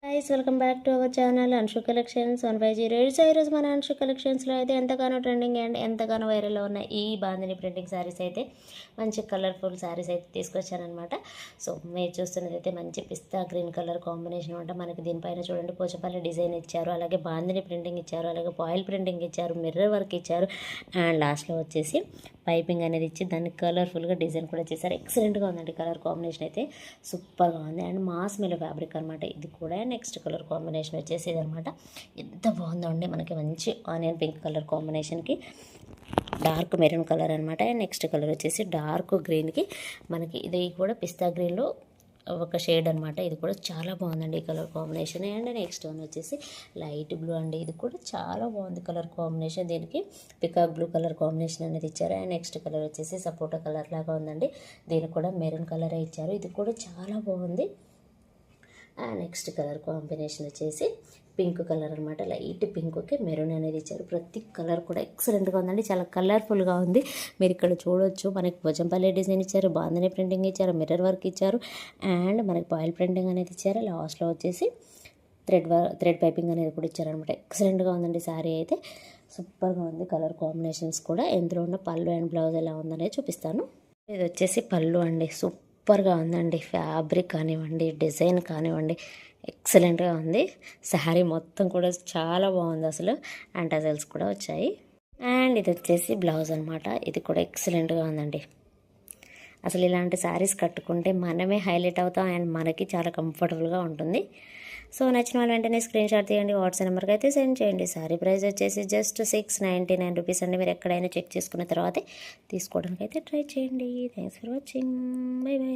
Guys welcome back to our channel Anshu collections 150. ఈరోజు మన అన్షు కలెక్షన్స్లో అయితే ఎంతగానో ట్రెండింగ్ అండ్ ఎంతగానో వైరల్లో ఉన్నాయి ఈ బాందిని ప్రింటింగ్ శారీస్ అయితే మంచి కలర్ఫుల్ శారీస్ అయితే తీసుకొచ్చానమాట. సో మీరు చూస్తున్నది అయితే మంచి పిస్తా గ్రీన్ కలర్ కాంబినేషన్ అనమాట. మనకి దీనిపైన చూడండి పోచపల్లి డిజైన్ ఇచ్చారు, అలాగే బాందిని ప్రింటింగ్ ఇచ్చారు, అలాగే పాయిల్ ప్రింటింగ్ ఇచ్చారు, మిర్రర్ వర్క్ ఇచ్చారు అండ్ లాస్ట్లో వచ్చేసి పైపింగ్ అనేది ఇచ్చి దాన్ని కలర్ఫుల్గా డిజైన్ కూడా చేశారు. ఎక్సలెంట్గా ఉందండి కలర్ కాంబినేషన్ అయితే సూపర్గా ఉంది. అండ్ మాస్ మిల్ ఫ్యాబ్రిక్ అనమాట. ఇది కూడా నెక్స్ట్ కలర్ కాంబినేషన్ వచ్చేసి ఇదనమాట. ఎంత బాగుందో అండి, మనకి మంచి ఆనియన్ పింక్ కలర్ కాంబినేషన్కి డార్క్ మెరూన్ కలర్ అనమాట. అండ్ నెక్స్ట్ కలర్ వచ్చేసి డార్క్ గ్రీన్కి మనకి ఇది కూడా పిస్తా గ్రీన్లో ఒక షేడ్ అనమాట. ఇది కూడా చాలా బాగుందండి ఈ colour combination. And next one వచ్చేసి లైట్ బ్లూ అండి. ఇది కూడా చాలా బాగుంది కలర్ కాంబినేషన్. దీనికి పికాక్ బ్లూ కలర్ కాంబినేషన్ అనేది ఇచ్చారు. అండ్ నెక్స్ట్ కలర్ వచ్చేసి సపోటా కలర్ లాగా ఉందండి. దీనికి కూడా మెరూన్ కలరే ఇచ్చారు. ఇది కూడా చాలా బాగుంది. అండ్ నెక్స్ట్ కలర్ కాంబినేషన్ వచ్చేసి పింక్ కలర్ అనమాట. లైట్ పింక్కి మెరూన్ అనేది ఇచ్చారు. ప్రతి కలర్ కూడా ఎక్సలెంట్గా ఉందండి, చాలా కలర్ఫుల్గా ఉంది. మీరు ఇక్కడ చూడొచ్చు, మనకి భుజంపల్లి డిజైన్ ఇచ్చారు, బాంధని ప్రింటింగ్ ఇచ్చారు, మిర్రర్ వర్క్ ఇచ్చారు అండ్ మనకి పాయిల్ ప్రింటింగ్ అనేది ఇచ్చారు. లాస్ట్లో వచ్చేసి థ్రెడ్ పైపింగ్ అనేది కూడా ఇచ్చారనమాట. ఎక్సలెంట్గా ఉందండి శారీ అయితే, సూపర్గా ఉంది. కలర్ కాంబినేషన్స్ కూడా ఎందులో ఉన్న పళ్ళు అండ్ బ్లౌజ్ ఎలా ఉందనేది చూపిస్తాను. ఇది వచ్చేసి పళ్ళు అండి. సూపర్గా ఉందండి. ఫ్యాబ్రిక్ కానివ్వండి, డిజైన్ కానివ్వండి, ఎక్సలెంట్గా ఉంది. శారీ మొత్తం కూడా చాలా బాగుంది అసలు. అండ్ టజల్స్ కూడా వచ్చాయి. అండ్ ఇది వచ్చేసి బ్లౌజ్ అనమాట. ఇది కూడా ఎక్సలెంట్గా ఉందండి. అసలు ఇలాంటి శారీస్ కట్టుకుంటే మనమే హైలైట్ అవుతాం అండ్ మనకి చాలా కంఫర్టబుల్గా ఉంటుంది. సో నచ్చిన వాళ్ళు వెంటనే స్క్రీన్ షాట్ తీయండి, వాట్సాప్ నెంబర్కి అయితే సెండ్ చేయండి. శారీ ప్రైస్ వచ్చేసి జస్ట్ 699 రూపీస్ అండి. మీరు ఎక్కడైనా చెక్ చేసుకున్న తర్వాతే తీసుకోవడానికి అయితే ట్రై చేయండి. Thanks for watching. By by.